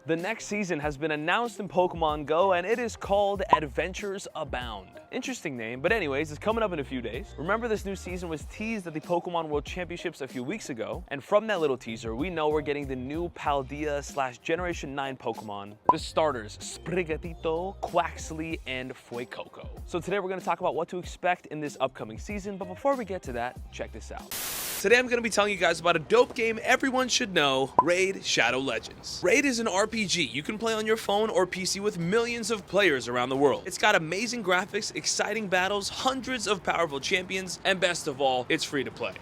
The next season has been announced in Pokemon Go, and it is called Adventures Abound. Interesting name, but anyways, it's coming up in a few days. Remember, this new season was teased at the Pokemon World Championships a few weeks ago, and from that little teaser, we know we're getting the new Paldea / Generation 9 Pokemon, the starters Sprigatito, Quaxly, and Fuecoco. So today we're going to talk about what to expect in this upcoming season, but before we get to that, check this out. Today I'm going to be telling you guys about a dope game everyone should know, Raid Shadow Legends. Raid is an RPG you can play on your phone or PC with millions of players around the world. It's got amazing graphics, exciting battles, hundreds of powerful champions, and best of all, it's free to play.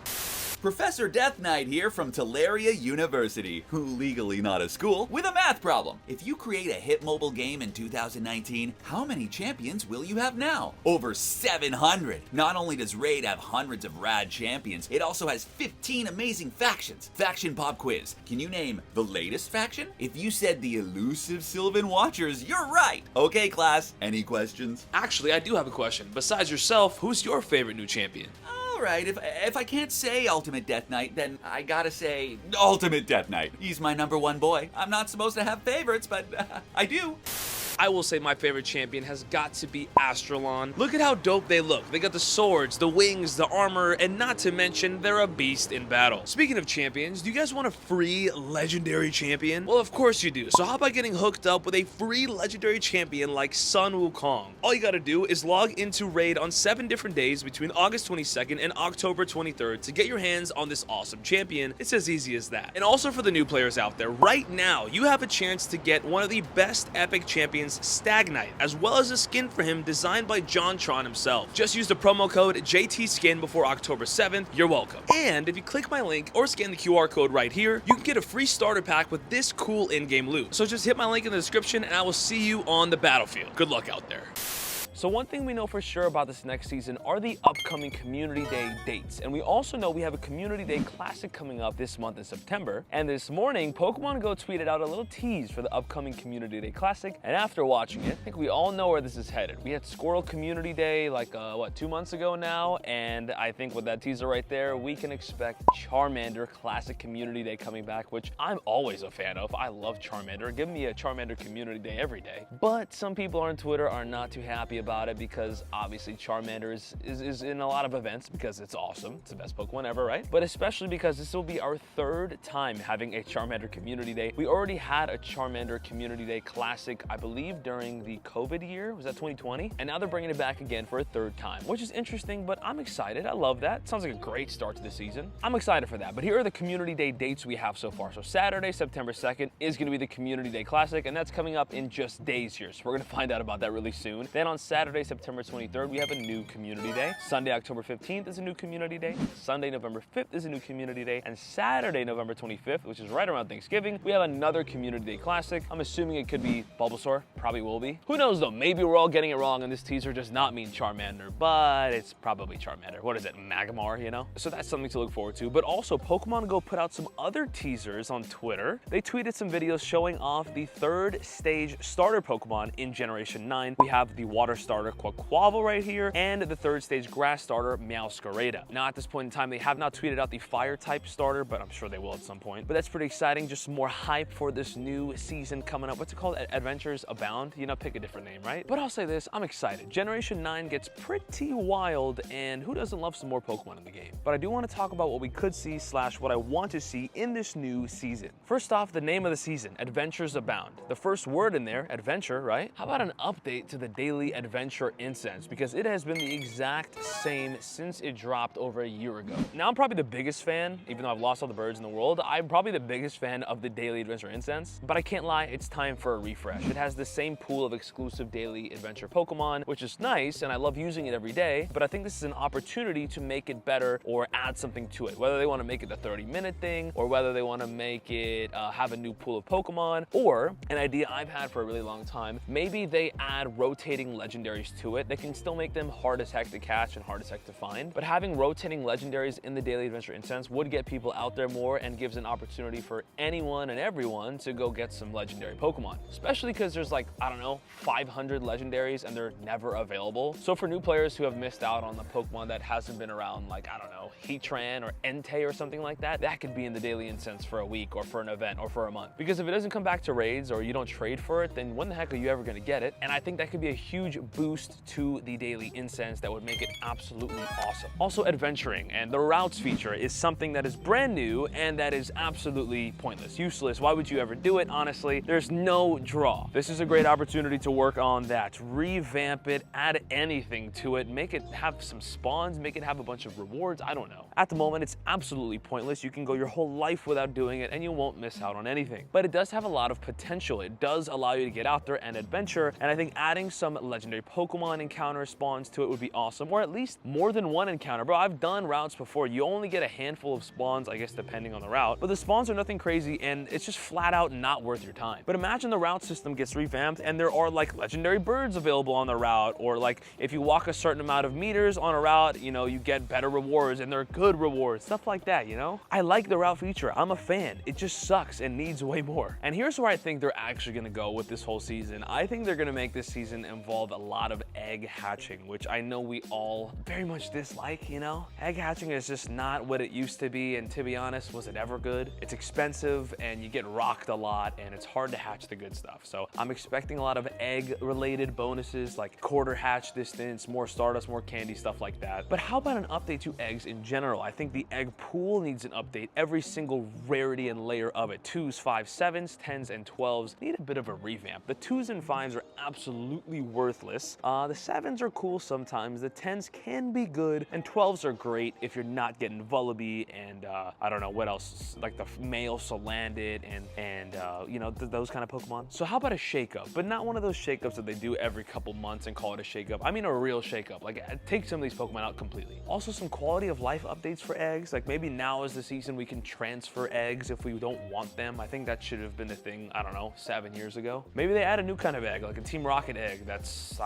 Professor Death Knight here from Teleria University, who legally not a school, with a math problem. If you create a hit mobile game in 2019, how many champions will you have now? Over 700. Not only does Raid have hundreds of rad champions, it also has 15 amazing factions. Faction pop quiz. Can you name the latest faction? If you said the elusive Sylvan Watchers, you're right. Okay, class, any questions? Actually, I do have a question. Besides yourself, who's your favorite new champion? Alright, if I can't say Ultimate Death Knight, then I gotta say Ultimate Death Knight. He's my #1 boy. I'm not supposed to have favorites, but I do. I will say my favorite champion has got to be Astralon. Look at how dope they look. They got the swords, the wings, the armor, and not to mention, they're a beast in battle. Speaking of champions, do you guys want a free legendary champion? Well, of course you do. So how about getting hooked up with a free legendary champion like Sun Wukong? All you gotta do is log into Raid on 7 different days between August 22nd and October 23rd to get your hands on this awesome champion. It's as easy as that. And also for the new players out there, right now, you have a chance to get one of the best epic champions, Stagnite, as well as a skin for him designed by JonTron himself. Just use the promo code JTSkin before October 7th. You're welcome. And if you click my link or scan the QR code right here, you can get a free starter pack with this cool in-game loot. So just hit my link in the description and I will see you on the battlefield. Good luck out there. So one thing we know for sure about this next season are the upcoming Community Day dates. And we also know we have a Community Day Classic coming up this month in September. And this morning, Pokemon Go tweeted out a little tease for the upcoming Community Day Classic. And after watching it, I think we all know where this is headed. We had Squirrel Community Day like, 2 months ago now? And I think with that teaser right there, we can expect Charmander Classic Community Day coming back, which I'm always a fan of. I love Charmander. Give me a Charmander Community Day every day. But some people on Twitter are not too happy about it because obviously Charmander is in a lot of events because it's awesome. It's the best Pokemon ever, right? But especially because this will be our 3rd time having a Charmander Community Day. We already had a Charmander Community Day Classic, I believe, during the COVID year. Was that 2020? And now they're bringing it back again for a 3rd time, which is interesting, but I'm excited. I love that. Sounds like a great start to the season. I'm excited for that. But here are the Community Day dates we have so far. So Saturday, September 2nd is going to be the Community Day Classic, and that's coming up in just days here. So we're going to find out about that really soon. Then on Saturday, September 23rd, we have a new Community Day. Sunday, October 15th is a new Community Day. Sunday, November 5th is a new Community Day. And Saturday, November 25th, which is right around Thanksgiving, we have another Community Day Classic. I'm assuming it could be Bulbasaur. Probably will be. Who knows though? Maybe we're all getting it wrong and this teaser does not mean Charmander, but it's probably Charmander. What is it? Magmar, you know? So that's something to look forward to. But also, Pokemon Go put out some other teasers on Twitter. They tweeted some videos showing off the 3rd stage starter Pokemon in Generation 9. We have the water starter Quaquaval right here, and the 3rd stage grass starter Meowscarada. Now at this point in time, they have not tweeted out the fire type starter, but I'm sure they will at some point. But that's pretty exciting, just more hype for this new season coming up. What's it called? Adventures Abound? You know, pick a different name, right? But I'll say this, I'm excited. Generation 9 gets pretty wild, and who doesn't love some more Pokemon in the game? But I do want to talk about what we could see / what I want to see in this new season. First off, the name of the season, Adventures Abound. The first word in there, adventure, right? How about an update to the daily adventure Incense, because it has been the exact same since it dropped over a year ago. Now I'm probably the biggest fan, even though I've lost all the birds in the world, I'm probably the biggest fan of the daily adventure Incense, but I can't lie, it's time for a refresh. It has the same pool of exclusive daily adventure Pokemon, which is nice, and I love using it every day, but I think this is an opportunity to make it better or add something to it, whether they want to make it the 30-minute thing, or whether they want to make it have a new pool of Pokemon, or an idea I've had for a really long time, maybe they add rotating legendary legendaries to it, they can still make them hard as heck to catch and hard as heck to find. But having rotating legendaries in the Daily Adventure Incense would get people out there more and gives an opportunity for anyone and everyone to go get some legendary Pokemon. Especially because there's like, I don't know, 500 legendaries and they're never available. So for new players who have missed out on the Pokemon that hasn't been around, like, I don't know, Heatran or Entei or something like that, that could be in the Daily Incense for a week or for an event or for a month. Because if it doesn't come back to raids or you don't trade for it, then when the heck are you ever gonna get it? And I think that could be a huge boost to the Daily Incense that would make it absolutely awesome. Also, adventuring and the routes feature is something that is brand new and that is absolutely pointless, useless. Why would you ever do it? Honestly, there's no draw. This is a great opportunity to work on that, revamp it, add anything to it, make it have some spawns, make it have a bunch of rewards, I don't know. At the moment, it's absolutely pointless. You can go your whole life without doing it and you won't miss out on anything. But it does have a lot of potential. It does allow you to get out there and adventure, and I think adding some legendary Pokemon encounter spawns to it would be awesome, or at least more than one encounter. Bro, I've done routes before. You only get a handful of spawns, I guess, depending on the route, but the spawns are nothing crazy and it's just flat out not worth your time. But imagine the route system gets revamped and there are like legendary birds available on the route, or like if you walk a certain amount of meters on a route, you know, you get better rewards and they're good rewards, stuff like that, you know? I like the route feature. I'm a fan. It just sucks and needs way more. And here's where I think they're actually gonna go with this whole season. I think they're gonna make this season involve a lot of egg hatching, which I know we all very much dislike, you know? Egg hatching is just not what it used to be, and to be honest, was it ever good? It's expensive and you get rocked a lot and it's hard to hatch the good stuff. So I'm expecting a lot of egg-related bonuses like quarter hatch distance, more Stardust, more candy, stuff like that. But how about an update to eggs in general? I think the egg pool needs an update. Every single rarity and layer of it. 2s, 5s, 7s, 10s, and 12s need a bit of a revamp. The 2s and 5s are absolutely worthless. The 7s are cool sometimes. The 10s can be good, and 12s are great if you're not getting Vullaby and I don't know what else, like the male Salandit and you know, those kind of Pokemon. So how about a shakeup? But not one of those shakeups that they do every couple months and call it a shakeup. I mean a real shakeup. Like, take some of these Pokemon out completely. Also, some quality of life updates for eggs. Like, maybe now is the season we can transfer eggs if we don't want them. I think that should have been the thing, I don't know, 7 years ago. Maybe they add a new kind of egg, like a Team Rocket egg that's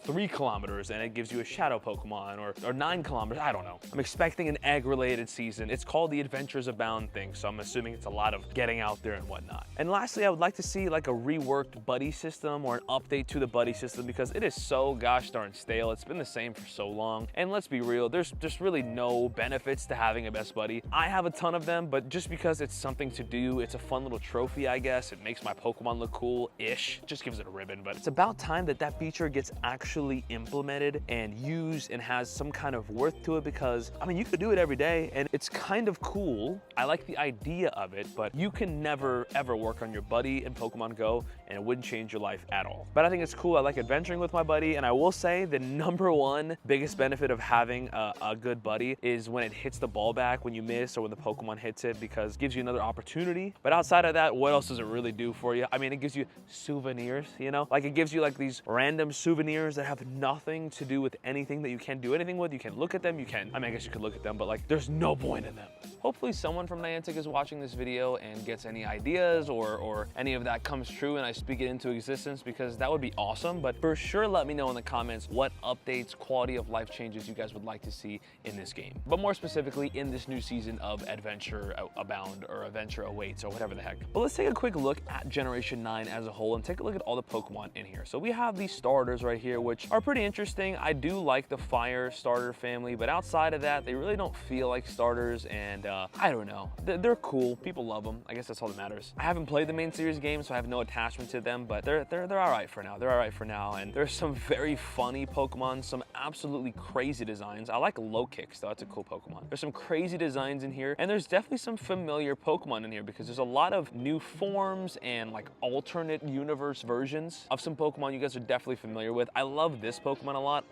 3 kilometers and it gives you a shadow Pokemon, or 9 kilometers, I don't know. I'm expecting an egg-related season. It's called the Adventures Abound thing, so I'm assuming it's a lot of getting out there and whatnot. And lastly, I would like to see like a reworked buddy system or an update to the buddy system, because it is so gosh darn stale. It's been the same for so long. And let's be real, there's just really no benefits to having a best buddy. I have a ton of them, but just because it's something to do, it's a fun little trophy, I guess. It makes my Pokemon look cool-ish. Just gives it a ribbon, but it's about time that that feature gets actually implemented and used and has some kind of worth to it, because, I mean, you could do it every day and it's kind of cool. I like the idea of it, but you can never, ever work on your buddy in Pokemon Go and it wouldn't change your life at all. But I think it's cool. I like adventuring with my buddy, and I will say the #1 biggest benefit of having a good buddy is when it hits the ball back when you miss or when the Pokemon hits it, because it gives you another opportunity. But outside of that, what else does it really do for you? I mean, it gives you souvenirs, you know? Like, it gives you like these random souvenirs that have nothing to do with anything that you can't do anything with. You can look at them, you can, I mean, I guess you could look at them, but like, there's no point in them. Hopefully someone from Niantic is watching this video and gets any ideas or any of that comes true and I speak it into existence, because that would be awesome. But for sure, let me know in the comments what updates, quality of life changes you guys would like to see in this game. But more specifically, in this new season of Adventure Abound or Adventure Awaits or whatever the heck. But let's take a quick look at Generation 9 as a whole and take a look at all the Pokemon in here. So we have these starters right here, which are pretty interesting. I do like the fire starter family, but outside of that, they really don't feel like starters, and I don't know. They're cool. People love them. I guess that's all that matters. I haven't played the main series game, so I have no attachment to them, but they're all right for now. They're all right for now, and there's some very funny Pokemon, some absolutely crazy designs. I like Lokix, though. That's a cool Pokemon. There's some crazy designs in here, and there's definitely some familiar Pokemon in here, because there's a lot of new forms and like alternate universe versions of some Pokemon you guys are definitely familiar with. I love this Pokemon a lot.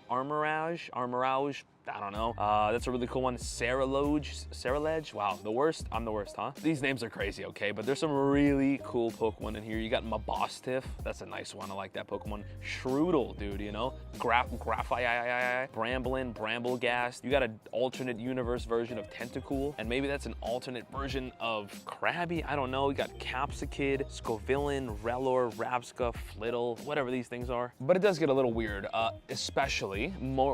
Armorage, I don't know. That's a really cool one. Saralege. Wow, the worst. I'm the worst, huh? These names are crazy, okay? But there's some really cool Pokemon in here. You got Mabostiff. That's a nice one. I like that Pokemon. Shroodle, dude, you know? Graphite, Bramblin, Bramblegast. You got an alternate universe version of Tentacool. And maybe that's an alternate version of Krabby. I don't know. You got Capsicid, Scovillain, Rellor, Rapska, Flittle, whatever these things are. But it does get a little weird,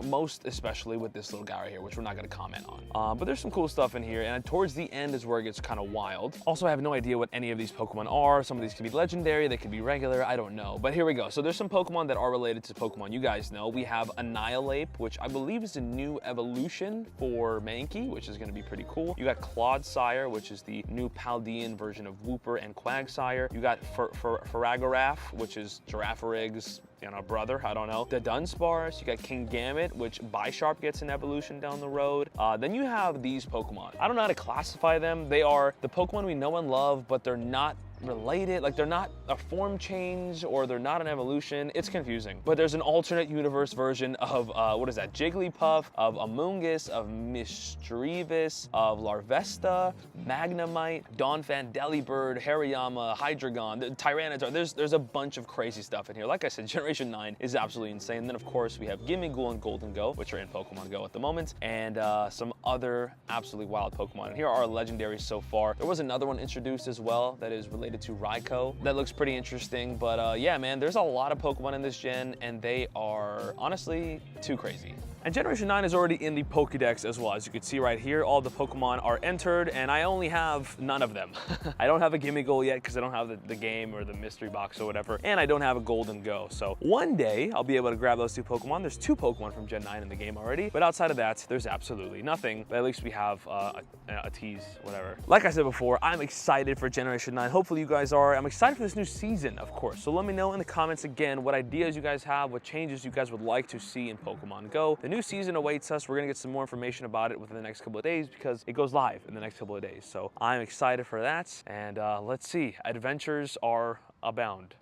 most especially with this little guy right here, which we're not gonna comment on. But there's some cool stuff in here, and towards the end is where it gets kind of wild. Also, I have no idea what any of these Pokemon are. Some of these can be legendary, they can be regular, I don't know. But here we go. So there's some Pokemon that are related to Pokemon you guys know. We have Annihilate, which I believe is a new evolution for Mankey, which is gonna be pretty cool. You got Clodsire, which is the new Paldean version of Wooper and Quagsire. You got Faragarath, which is Giraffurig's, you know, brother, I don't know. The Dunsparce, you got Kingambit, which Bisharp gets an evolution down the road. Then you have these Pokemon. I don't know how to classify them. They are the Pokemon we know and love, but they're not related, like they're not a form change or they're not an evolution. It's confusing. But there's an alternate universe version of, what is that? Jigglypuff, of Amoonguss, of Mischievous, of Larvesta, Magnemite, Donphan, Delibird, Hariyama, Hydreigon, Tyranitar. There's a bunch of crazy stuff in here. Like I said, Generation 9 is absolutely insane. And then of course we have Gimmighoul and Golden Go, which are in Pokemon Go at the moment, and some other absolutely wild Pokemon. And here are our legendaries so far. There was another one introduced as well that is related to Raikou. That looks pretty interesting, but yeah, man, there's a lot of Pokemon in this gen, and they are honestly too crazy. And Generation 9 is already in the Pokédex as well. As you can see right here, all the Pokemon are entered, and I only have none of them. I don't have a Gimmighoul yet because I don't have the game or the mystery box or whatever, and I don't have a Golden Go. So one day, I'll be able to grab those two Pokemon. There's two Pokemon from Gen 9 in the game already, but outside of that, there's absolutely nothing. But at least we have a tease, whatever. Like I said before, I'm excited for Generation 9. Hopefully you guys are. I'm excited for this new season, of course. So let me know in the comments again what ideas you guys have, what changes you guys would like to see in Pokemon Go. The new season awaits us. We're gonna get some more information about it within the next couple of days because it goes live in the next couple of days. So I'm excited for that, and let's see. Adventures are abound.